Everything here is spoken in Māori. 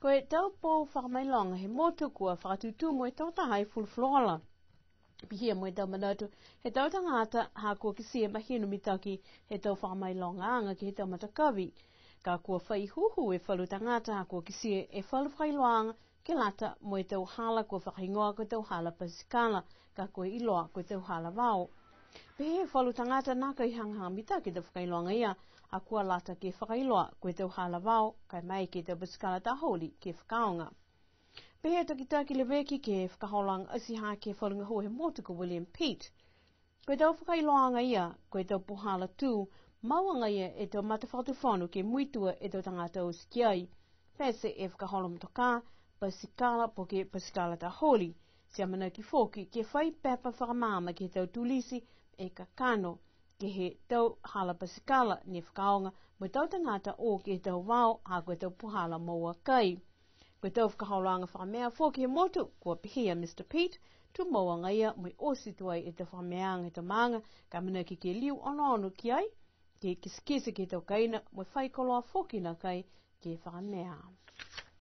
Koe tau po whakamailonga he motu kua whakatutu mo e tau tahai fulflola. Pihia mo e tau manatu he tau tangata ha kua kisia mahinu mitaki he tau whakamailonga anga ki he tau matakawi. Ka kua whaihuhu e whalu tangata ha kua kisia e whalu whailoanga ke lata mo e tau hala kua whakaingoa ko tau hala pasikala ka kua iloa ko tau hala wao. Pihia whalu tangata naka i hangahanga mitaki tau whakailoanga ia a kua lata ke whakailoa ko tau hala wao kai mai ke tau pasikala ta holi ke whakaonga. Pehea takitaki le weki ke whakaholang asiha ke whalunga hoa he motu ko William Pete. Koe tau whakailoanga ia, koe tau puhala tū, mauanga ia e tau matawhakatufonu ke muitua e tau tangata o sikiai. Pese e whakaholam toka, pasikala po ke pasikala ta holi. Sia mana ki foki ke whai pepa whakamama ke tau tulisi e kakano ke he tau hala pasikala ni whakaonga mo tau tangata o ke tau wao ha koe tau puhala maua kai. Koe tau whakaholanga whakamea fōki he motu, kua pihia Mr. Pete, tu mauanga ia mo osi tuai e tau whakameanga e tau maanga, ka mina ki ke liu ono ki ai, ke kisikisi ke tau kaina, mo whaikoloa fōki na kai ke whakamea.